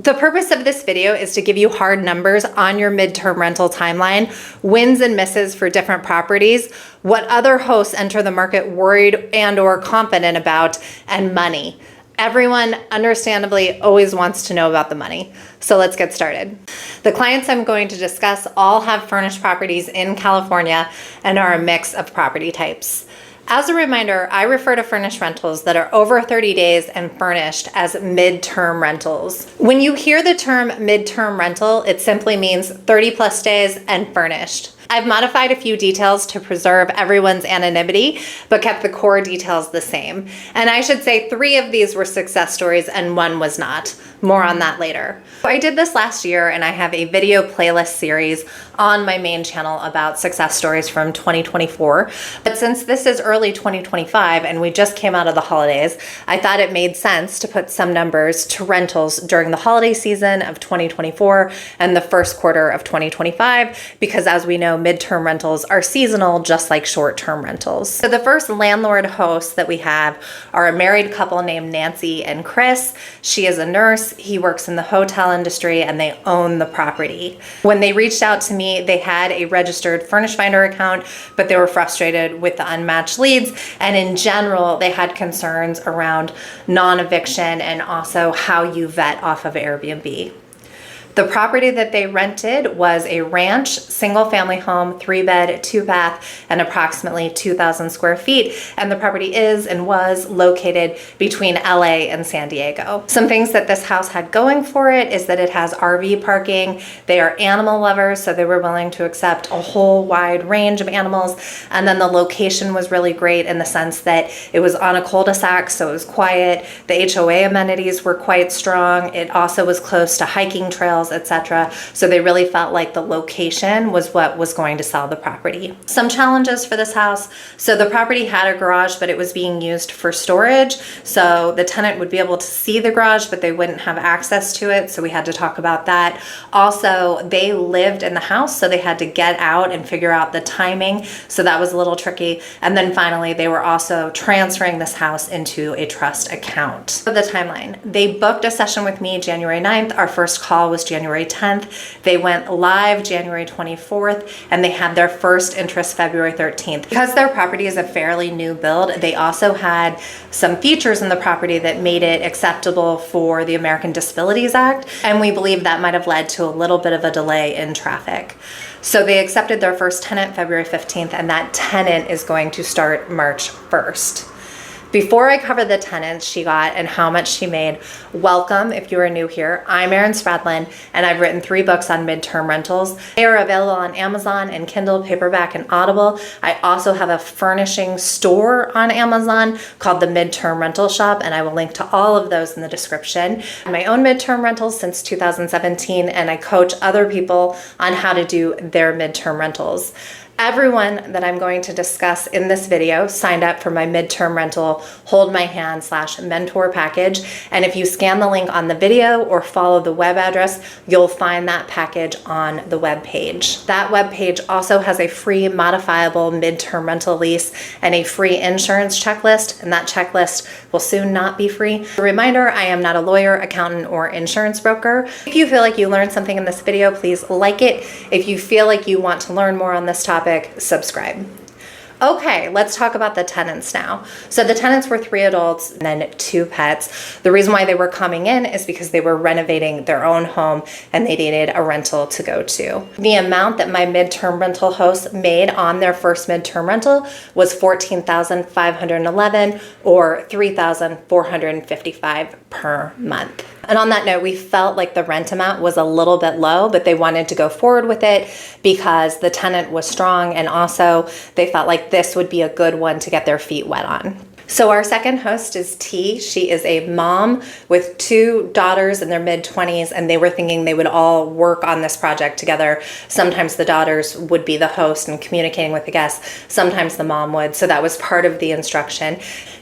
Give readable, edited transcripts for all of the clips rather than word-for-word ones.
The purpose of this video is to give you hard numbers on your midterm rental timeline, wins and misses for different properties, what other hosts enter the market worried and or confident about, and money. Everyone, understandably, always wants to know about the money. So let's get started. The clients I'm going to discuss all have furnished properties in California and are a mix of property types. As a reminder, I refer to furnished rentals that are over 30 days and furnished as midterm rentals. When you hear the term midterm rental, it simply means 30 plus days and furnished. I've modified a few details to preserve everyone's anonymity, but kept the core details the same. And I should say 3 of these were success stories and 1 was not. More on that later. I did this last year and I have a video playlist series on my main channel about success stories from 2024. But since this is early 2025 and we just came out of the holidays, I thought it made sense to put some numbers to rentals during the holiday season of 2024 and the first quarter of 2025, because as we know, midterm rentals are seasonal, just like short-term rentals. So the first landlord hosts that we have are a married couple named Nancy and Chris. She is a nurse. He works in the hotel industry and they own the property. When they reached out to me, they had a registered Furnished Finder account, but they were frustrated with the unmatched leads. And in general, they had concerns around non-eviction and also how you vet off of Airbnb. The property that they rented was a ranch, single family home, 3-bed, 2-bath, and approximately 2,000 square feet. And the property is and was located between LA and San Diego. Some things that this house had going for it is that it has RV parking. They are animal lovers, so they were willing to accept a whole wide range of animals. And then the location was really great in the sense that it was on a cul-de-sac, so it was quiet. The HOA amenities were quite strong. It also was close to hiking trails, etc. So they really felt like the location was what was going to sell the property. Some challenges for this house. So the property had a garage, but it was being used for storage. So the tenant would be able to see the garage, but they wouldn't have access to it. So we had to talk about that. Also, they lived in the house, so they had to get out and figure out the timing. So that was a little tricky. And then finally, they were also transferring this house into a trust account. For the timeline, they booked a session with me January 9th. Our first call was January 10th. They went live January 24th, and they had their first interest February 13th. Because their property is a fairly new build, they also had some features in the property that made it acceptable for the American Disabilities Act, and we believe that might have led to a little bit of a delay in traffic. So they accepted their first tenant February 15th, and that tenant is going to start March 1st. Before I cover the tenants she got and how much she made, welcome if you are new here. I'm Erin Spradlin, and I've written 3 books on midterm rentals. They are available on Amazon and Kindle, paperback, and Audible. I also have a furnishing store on Amazon called the Midterm Rental Shop, and I will link to all of those in the description. My own midterm rentals since 2017, and I coach other people on how to do their midterm rentals. Everyone that I'm going to discuss in this video signed up for my midterm rental hold my hand / mentor package. And if you scan the link on the video or follow the web address, you'll find that package on the web page. That web page also has a free modifiable midterm rental lease and a free insurance checklist. And that checklist will soon not be free. A reminder, I am not a lawyer, accountant, or insurance broker. If you feel like you learned something in this video, please like it. If you feel like you want to learn more on this topic, subscribe. Okay, let's talk about the tenants now. So the tenants were 3 adults and then 2 pets. The reason why they were coming in is because they were renovating their own home and they needed a rental to go to. The amount that my midterm rental hosts made on their first midterm rental was $14,511 or $3,455 per month. And on that note, we felt like the rent amount was a little bit low, but they wanted to go forward with it because the tenant was strong, and also they felt like this would be a good one to get their feet wet on. So our second host is T. She is a mom with 2 daughters in their mid-20s, and they were thinking they would all work on this project together. Sometimes the daughters would be the host and communicating with the guests. Sometimes the mom would. So that was part of the instruction.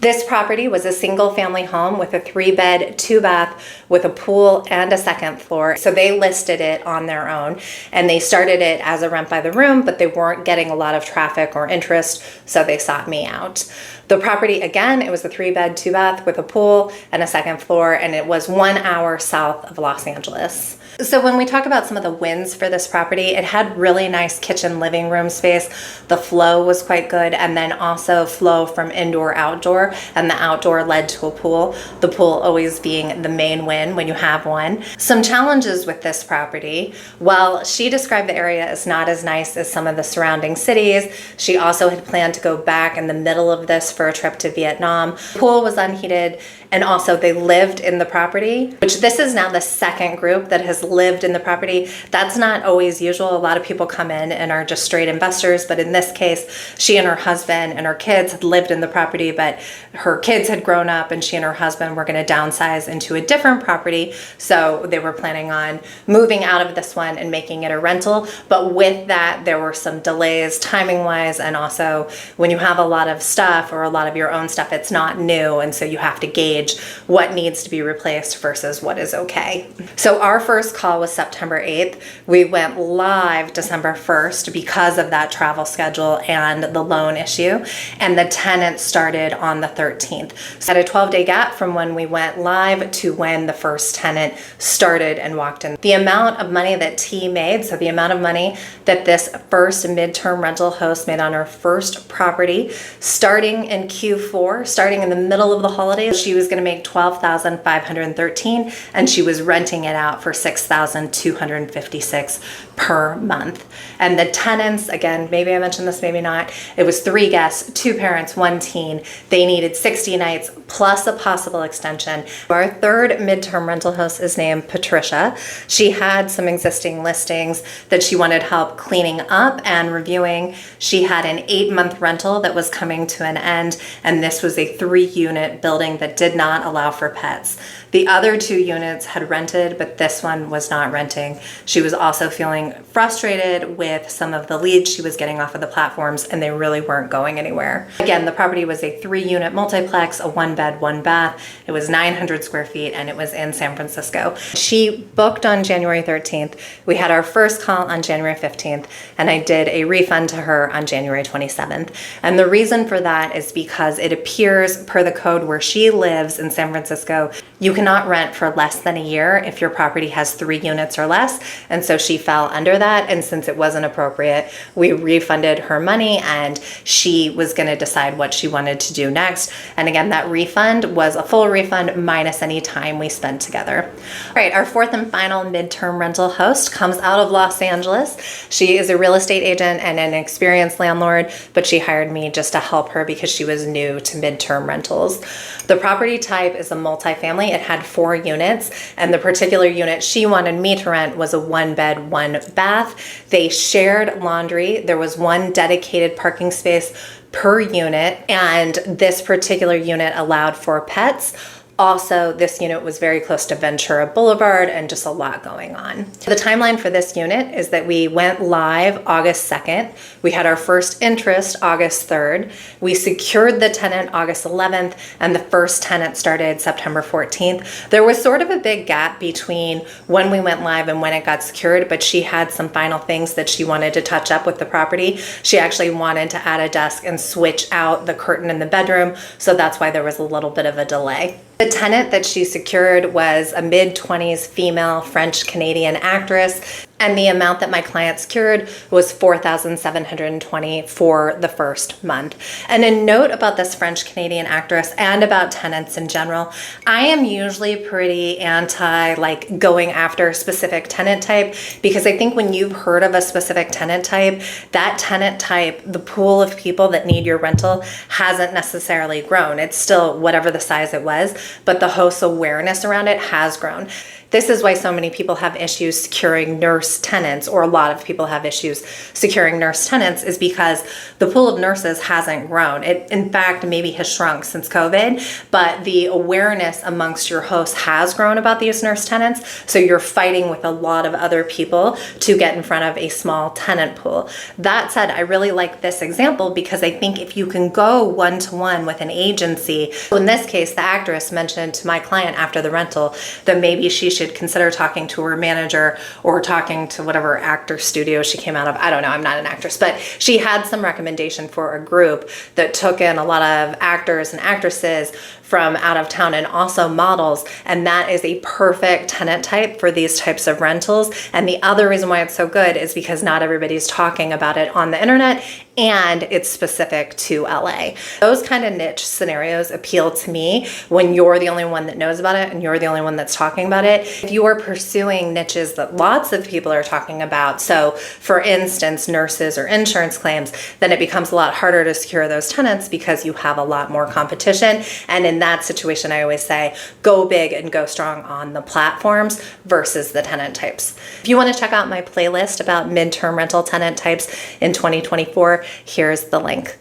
This property was a single family home with a 3-bed, 2-bath with a pool and a second floor. So they listed it on their own and they started it as a rent by the room, but they weren't getting a lot of traffic or interest, so they sought me out. The property, again, it was a 3-bed, 2-bath with a pool and a second floor, and it was 1 hour south of Los Angeles. So when we talk about some of the wins for this property, it had really nice kitchen living room space. The flow was quite good, and then also flow from indoor outdoor, and the outdoor led to a pool. The pool always being the main win when you have one. Some challenges with this property. Well, she described the area as not as nice as some of the surrounding cities. She also had planned to go back in the middle of this for a trip to Vietnam. The pool was unheated, and also they lived in the property, which this is now the second group that has lived in the property. That's not always usual. A lot of people come in and are just straight investors, but in this case, she and her husband and her kids had lived in the property, but her kids had grown up and she and her husband were going to downsize into a different property. So they were planning on moving out of this one and making it a rental. But with that, there were some delays timing wise. And also when you have a lot of stuff or a lot of your own stuff, it's not new. And so you have to gauge what needs to be replaced versus what is okay. So our first call was September 8th. We went live December 1st because of that travel schedule and the loan issue. And the tenant started on the 13th. So at a 12-day gap from when we went live to when the first tenant started and walked in. The amount of money that T made, so the amount of money that this first midterm rental host made on her first property, starting in Q4, starting in the middle of the holidays, she was going to make $12,513, and she was renting it out for $6,256 per month. And the tenants, again, maybe I mentioned this, maybe not, it was 3 guests, 2 parents, 1 teen. They needed 60 nights plus a possible extension. Our third midterm rental host is named Patricia. She had some existing listings that she wanted help cleaning up and reviewing. She had an 8-month rental that was coming to an end, and this was a 3-unit building that did not allow for pets. The other 2 units had rented, but this one was not renting. She was also feeling frustrated with some of the leads she was getting off of the platforms, and they really weren't going anywhere. Again, the property was a 3-unit multiplex, a 1-bed, 1-bath. It was 900 square feet, and it was in San Francisco. She booked on January 13th. We had our first call on January 15th, and I did a refund to her on January 27th. And the reason for that is because it appears per the code where she lives in San Francisco, you cannot rent for less than a year if your property has 3 units or less. And so she fell under that. And since it wasn't appropriate, we refunded her money and she was going to decide what she wanted to do next. And again, that refund was a full refund minus any time we spent together. All right, our fourth and final midterm rental host comes out of Los Angeles. She is a real estate agent and an experienced landlord, but she hired me just to help her because she was new to midterm rentals. The property type is a multifamily. It had 4 units, and the particular unit she wanted me to rent was a 1-bed, 1-bath. They shared laundry. There was 1 dedicated parking space per unit, and this particular unit allowed for pets. Also, this unit was very close to Ventura Boulevard and just a lot going on. The timeline for this unit is that we went live August 2nd. We had our first interest August 3rd. We secured the tenant August 11th, and the first tenant started September 14th. There was sort of a big gap between when we went live and when it got secured, but she had some final things that she wanted to touch up with the property. She actually wanted to add a desk and switch out the curtain in the bedroom, so that's why there was a little bit of a delay. The tenant that she secured was a mid-20s female French-Canadian actress, and the amount that my client secured was $4,720 for the first month. And a note about this French-Canadian actress and about tenants in general, I am usually pretty anti going after a specific tenant type, because I think when you've heard of a specific tenant type, that tenant type, the pool of people that need your rental hasn't necessarily grown. It's still whatever the size it was, but the host's awareness around it has grown. This is why so many people have issues securing nurse tenants, or a lot of people have issues securing nurse tenants, is because the pool of nurses hasn't grown. It, in fact, maybe has shrunk since COVID, but the awareness amongst your hosts has grown about these nurse tenants. So you're fighting with a lot of other people to get in front of a small tenant pool. That said, I really like this example because I think if you can go one-to-one with an agency, so in this case, the actress mentioned to my client after the rental that maybe she should consider talking to her manager or talking to whatever actor studio she came out of. I don't know, I'm not an actress, but she had some recommendation for a group that took in a lot of actors and actresses from out of town and also models, and that is a perfect tenant type for these types of rentals. And the other reason why it's so good is because not everybody's talking about it on the internet, and it's specific to LA. Those kind of niche scenarios appeal to me when you're the only one that knows about it and you're the only one that's talking about it. If you are pursuing niches that lots of people are talking about, so for instance, nurses or insurance claims, then it becomes a lot harder to secure those tenants because you have a lot more competition. And in that situation, I always say, go big and go strong on the platforms versus the tenant types. If you want to check out my playlist about midterm rental tenant types in 2024, here's the link.